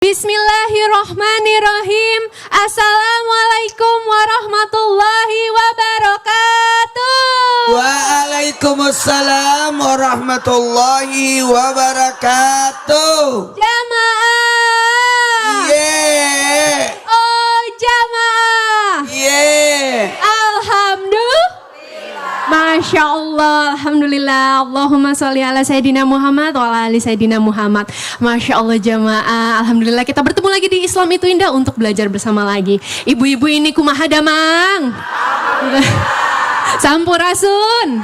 Bismillahirrahmanirrahim. Assalamualaikum warahmatullahi wabarakatuh. Waalaikumsalam warahmatullahi wabarakatuh. Jamaah. Yeah. Oh jamaah. Yeah. Alhamdulillah. Masya Allah, Alhamdulillah. Allahumma sholli ala Sayyidina Muhammad wa ala ali Sayyidina Muhammad. Masya Allah jamaah, Alhamdulillah kita bertemu lagi di Islam Itu Indah untuk belajar bersama lagi. Ibu-ibu ini kumaha damang? Sampurasun.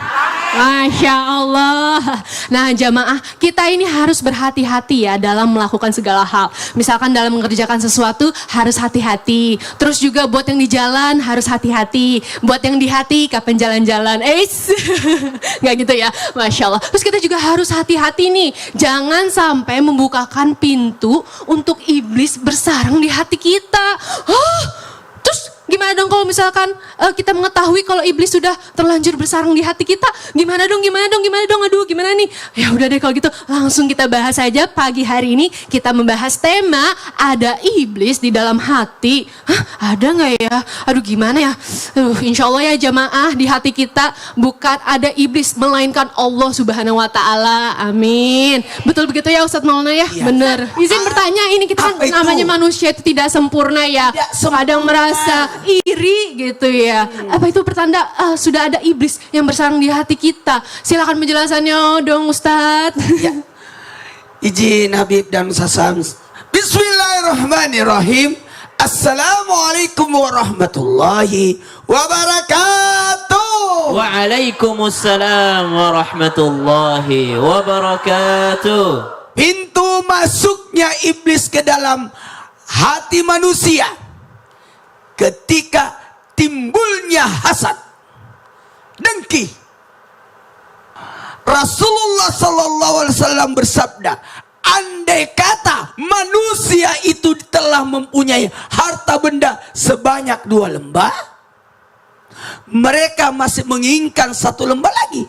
Masya Allah. Nah jamaah, kita ini harus berhati-hati ya dalam melakukan segala hal. Misalkan dalam mengerjakan sesuatu harus hati-hati. Terus juga buat yang di jalan harus hati-hati. Buat yang di hati kapan jalan-jalan. Nggak gitu ya, Masya Allah. Terus kita juga harus hati-hati nih. Jangan sampai membukakan pintu untuk iblis bersarang di hati kita. Terus gimana dong kalau misalkan kita mengetahui kalau iblis sudah terlanjur bersarang di hati kita? Gimana dong? Aduh, gimana nih? Ya udah deh kalau gitu langsung kita bahas aja pagi hari ini. Kita membahas tema ada iblis di dalam hati. Ada nggak ya? Aduh gimana ya? Insya Allah ya jamaah, di hati kita bukan ada iblis melainkan Allah Subhanahu Wa Taala. Amin. Betul begitu ya Ustadz Maulana ya? Iya. Bener. Izin bertanya, ini kita kan namanya manusia itu tidak sempurna ya. Kadang merasa iri gitu ya. Apa itu pertanda sudah ada iblis yang bersarang di hati kita? Silakan penjelasannya dong Ustadz. Ya. Izin Habib dan Sasam. Bismillahirrahmanirrahim. Assalamualaikum warahmatullahi wabarakatuh. Waalaikumsalam warahmatullahi wabarakatuh. Pintu masuknya iblis ke dalam hati manusia ketika timbulnya hasad, dengki. Rasulullah SAW bersabda, andai kata manusia itu telah mempunyai harta benda sebanyak 2 lembah, mereka masih menginginkan 1 lembah lagi.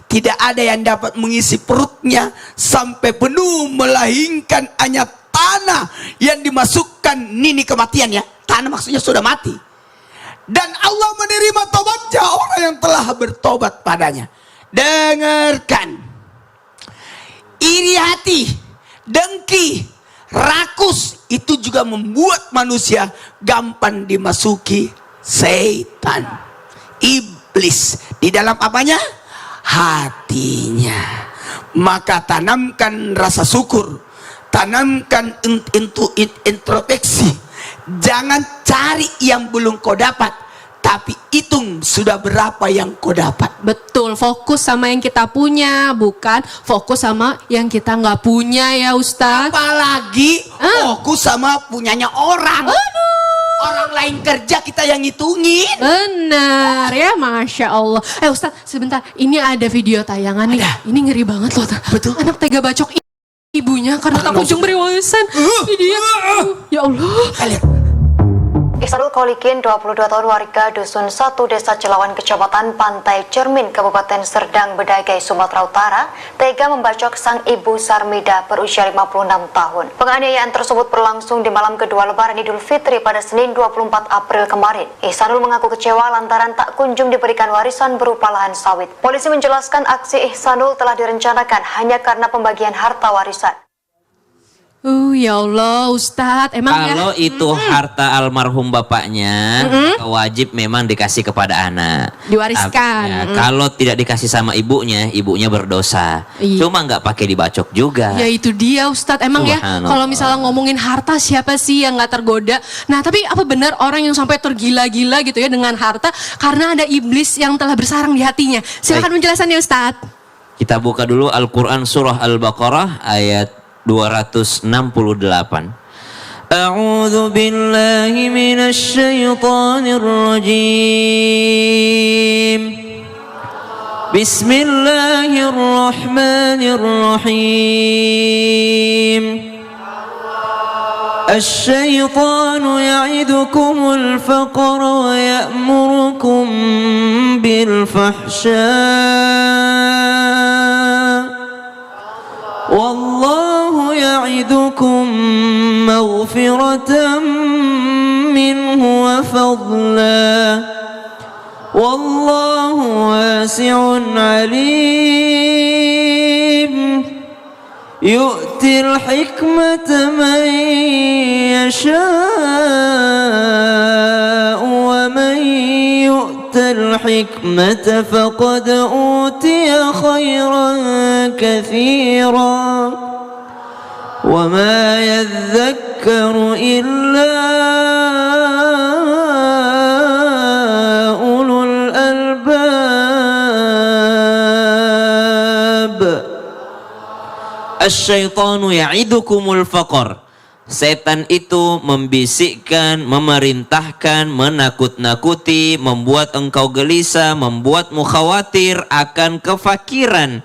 Tidak ada yang dapat mengisi perutnya sampai penuh, melainkan hanya tanah yang dimasukkan nini kematiannya. Tanah maksudnya sudah mati. Dan Allah menerima tobatnya orang yang telah bertobat padanya. Dengarkan. Iri hati, dengki, rakus itu juga membuat manusia gampang dimasuki setan, iblis di dalam apanya? Hatinya. Maka tanamkan rasa syukur, tanamkan introspeksi. Jangan cari yang belum kau dapat, tapi hitung sudah berapa yang kau dapat. Betul, fokus sama yang kita punya, bukan fokus sama yang kita nggak punya ya Ustadz. Apalagi fokus sama punyanya orang. Orang lain kerja kita yang ngitungin. Benar ya, Masya Allah. Ustadz sebentar, ini ada video tayangan nih. Ini ngeri banget loh. Betul. Anak tega bacok ibunya karena tak kunjung beri wawasan. Ini dia. Ya Allah. Ihsanul Kholiqin, 22 tahun, warga Dusun 1 Desa Celawan, Kecamatan Pantai Cermin, Kabupaten Serdang Bedagai, Sumatera Utara, tega membacok sang ibu Sarmida berusia 56 tahun. Penganiayaan tersebut berlangsung di malam kedua Lebaran Idul Fitri pada Senin 24 April kemarin. Ihsanul mengaku kecewa lantaran tak kunjung diberikan warisan berupa lahan sawit. Polisi menjelaskan aksi Ihsanul telah direncanakan hanya karena pembagian harta warisan. Ya Allah Ustadz, emang kalau ya? itu harta almarhum bapaknya, wajib memang dikasih kepada anak. Diwariskan. Ya, kalau tidak dikasih sama ibunya, ibunya berdosa. Iya. Cuma nggak pakai dibacok juga. Ya itu dia Ustadz, emang ya kalau misalnya ngomongin harta siapa sih yang nggak tergoda? Nah tapi apa benar orang yang sampai tergila-gila gitu ya dengan harta karena ada iblis yang telah bersarang di hatinya? Silakan penjelasannya Ustadz. Kita buka dulu Al-Quran surah Al-Baqarah ayat 268. A'udzu billahi minasy syaithanir rajim. Bismillahirrahmanirrahim. Asy-syaitanu ya'idukumul faqra wa ya'murukum bil fahsya. Wallahu ya يعدكم مغفرة منه وفضلا والله واسع عليم يؤتي الحكمة من يشاء ومن يؤت الحكمة فقد أوتي خيرا كثيرا وما يذكر إلا أولو الألباب. Asyaitanu ya'idukumul faqr. Setan itu membisikkan, memerintahkan, menakut-nakuti, membuat engkau gelisah, membuatmu khawatir akan kefakiran.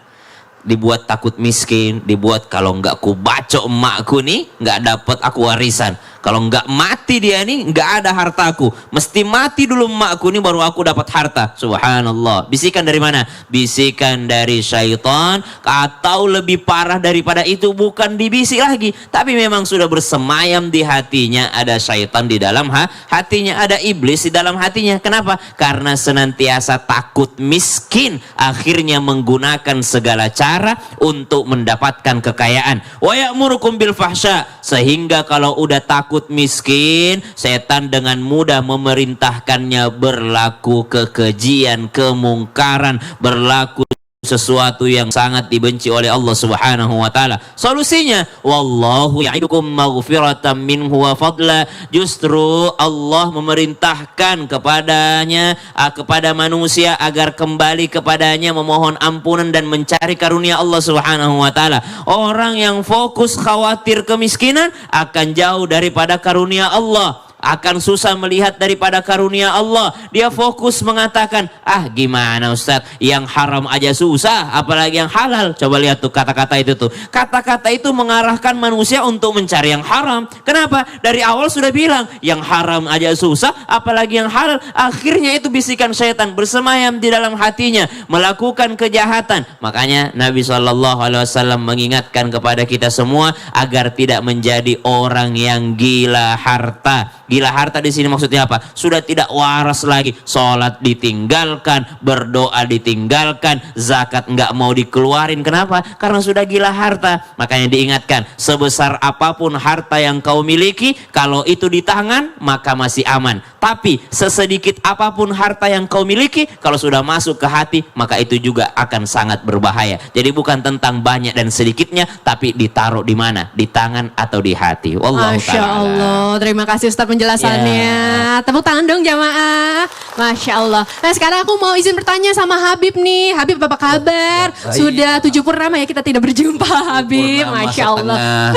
Dibuat takut miskin, dibuat kalau enggak ku bacok emakku nih, enggak dapat aku warisan. Kalau enggak mati dia nih, enggak ada hartaku. Mesti mati dulu emakku nih baru aku dapat harta. Subhanallah. Bisikan dari mana? Bisikan dari syaitan. Atau lebih parah daripada itu, bukan dibisik lagi, tapi memang sudah bersemayam di hatinya. Ada syaitan di dalam hatinya, ada iblis di dalam hatinya. Kenapa? Karena senantiasa takut miskin, akhirnya menggunakan segala cara untuk mendapatkan kekayaan. Wa ya'murukum bil fahsya, sehingga kalau udah takut miskin, setan dengan mudah memerintahkannya berlaku kekejian, kemungkaran, berlaku sesuatu yang sangat dibenci oleh Allah Subhanahu wa taala. Solusinya, wallahu ya'idukum maghfiratan minhu wa fadla. Justru Allah memerintahkan kepadanya, kepada manusia agar kembali kepadanya, memohon ampunan dan mencari karunia Allah Subhanahu wa taala. Orang yang fokus khawatir kemiskinan akan jauh daripada karunia Allah, akan susah melihat daripada karunia Allah. Dia fokus mengatakan, ah gimana Ustaz, yang haram aja susah, apalagi yang halal. Coba lihat tuh kata-kata itu tuh. Kata-kata itu mengarahkan manusia untuk mencari yang haram. Kenapa? Dari awal sudah bilang, yang haram aja susah, apalagi yang halal. Akhirnya itu bisikan syaitan bersemayam di dalam hatinya, melakukan kejahatan. Makanya Nabi SAW mengingatkan kepada kita semua agar tidak menjadi orang yang gila harta. Gila harta di sini maksudnya apa? Sudah tidak waras lagi. Sholat ditinggalkan, berdoa ditinggalkan, zakat nggak mau dikeluarin. Kenapa? Karena sudah gila harta. Makanya diingatkan, sebesar apapun harta yang kau miliki, kalau itu di tangan maka masih aman. Tapi sesedikit apapun harta yang kau miliki, kalau sudah masuk ke hati maka itu juga akan sangat berbahaya. Jadi bukan tentang banyak dan sedikitnya, tapi ditaruh di mana? Di tangan atau di hati. Wallahu Masya ta'ala. Allah, terima kasih Ustaz penjelasannya. Tepuk tangan dong jamaah. Masya Allah. Nah sekarang aku mau izin bertanya sama Habib nih. Habib apa kabar? Sudah 7 purnama ya kita tidak berjumpa Habib. Masya Allah.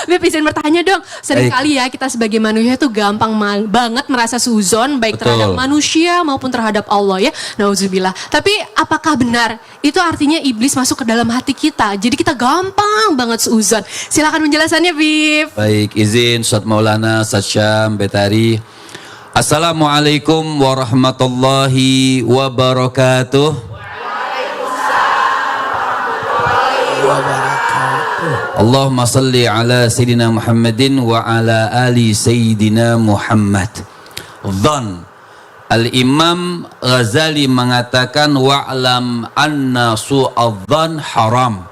Habib izin bertanya dong. Sering kali ya kita sebagai manusia tuh gampang banget merasa suzon baik terhadap manusia maupun terhadap Allah ya. Nauzubillah. Tapi apakah benar itu artinya iblis masuk ke dalam hati kita? Jadi kita gampang banget suzon. Silakan penjelasannya Habib. Baik, izin Ustaz Maulana, Ustaz Syam, Betari. Assalamualaikum warahmatullahi wabarakatuh. Allahumma salli ala Sayyidina Muhammadin wa ala ali Sayyidina Muhammad. Dhan. Al-Imam Ghazali mengatakan wa'lam anna su'adhan haram.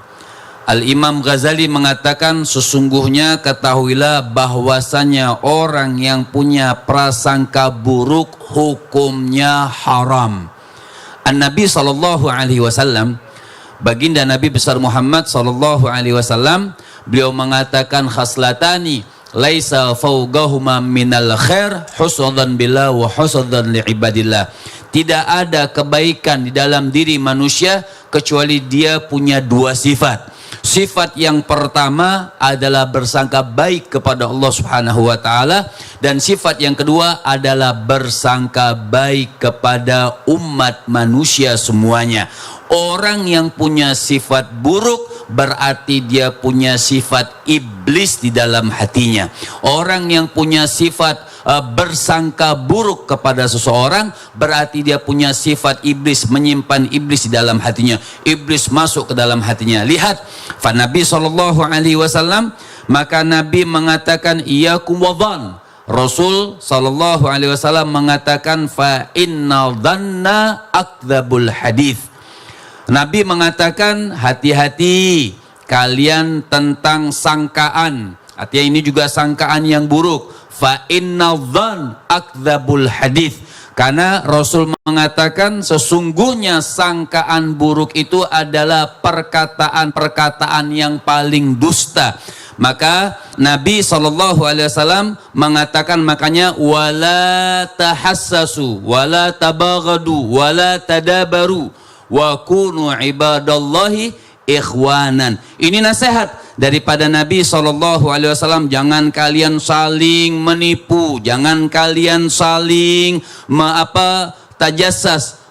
Al-Imam Ghazali mengatakan sesungguhnya ketahuilah bahwasanya orang yang punya prasangka buruk hukumnya haram. An-Nabi SAW, baginda Nabi besar Muhammad SAW, beliau mengatakan khaslatani laisa fawqahuma minal khair husnudzan billah wa husnudzan liibadillah. Tidak ada kebaikan di dalam diri manusia kecuali dia punya 2 sifat. Sifat yang pertama adalah bersangka baik kepada Allah Subhanahu wa taala, dan sifat yang kedua adalah bersangka baik kepada umat manusia semuanya. Orang yang punya sifat buruk berarti dia punya sifat iblis di dalam hatinya. Orang yang punya sifat bersangka buruk kepada seseorang berarti dia punya sifat iblis, menyimpan iblis di dalam hatinya. Iblis masuk ke dalam hatinya. Lihat, fa Nabi SAW, maka Nabi mengatakan iyyakum wadhan. Rasul SAW mengatakan fa inna dhanna akdzabul hadits. Nabi mengatakan hati-hati kalian tentang sangkaan. Artinya ini juga sangkaan yang buruk. Fa inna dhanna akdzabul hadits. Karena Rasul mengatakan sesungguhnya sangkaan buruk itu adalah perkataan-perkataan yang paling dusta. Maka Nabi SAW mengatakan, makanya wala tahassasu wala tabaghadu wala tadabaru wa kunu ibadallahi ikhwanan. Ini nasihat daripada Nabi SAW. Jangan kalian saling menipu, jangan kalian saling tajassas,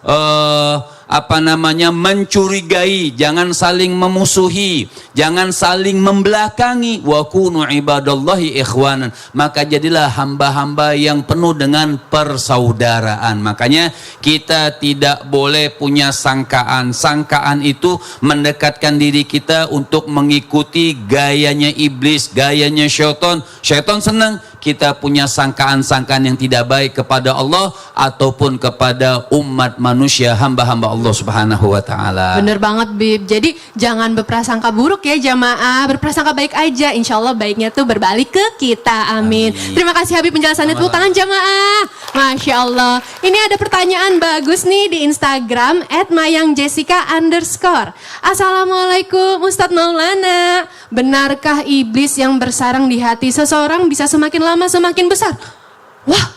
mencurigai, jangan saling memusuhi, jangan saling membelakangi. Wa kunu ibadallahi ikhwanan. Maka jadilah hamba-hamba yang penuh dengan persaudaraan. Makanya kita tidak boleh punya sangkaan. Sangkaan itu mendekatkan diri kita untuk mengikuti gayanya iblis, gayanya syaitan. Syaitan senang kita punya sangkaan-sangkaan yang tidak baik kepada Allah ataupun kepada umat manusia, hamba-hamba Allah Subhanahu wa taala. Bener banget, Bib. Jadi jangan berprasangka buruk ya jamaah, berprasangka baik aja. Insya Allah baiknya tuh berbalik ke kita. Amin. Terima kasih Habib penjelasannya. Tepuk tangan jamaah. Masya Allah. Ini ada pertanyaan bagus nih di Instagram @mayangjessica_. Assalamualaikum Ustadz Maulana. Benarkah iblis yang bersarang di hati seseorang bisa semakin lama semakin besar? Wah,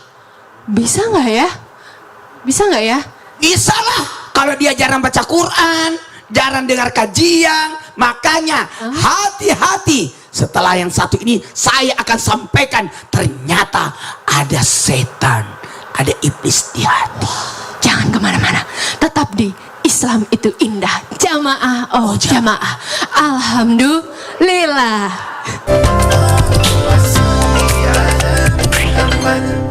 bisa nggak ya? Bisa nggak ya? Bisa lah. Kalau dia jarang baca Quran, jarang dengar kajian, makanya hati-hati. Setelah yang satu ini saya akan sampaikan, ternyata ada setan, ada iblis di hati. Jangan kemana-mana, tetap di Islam itu indah. Jamaah, oh jamaah. Alhamdulillah.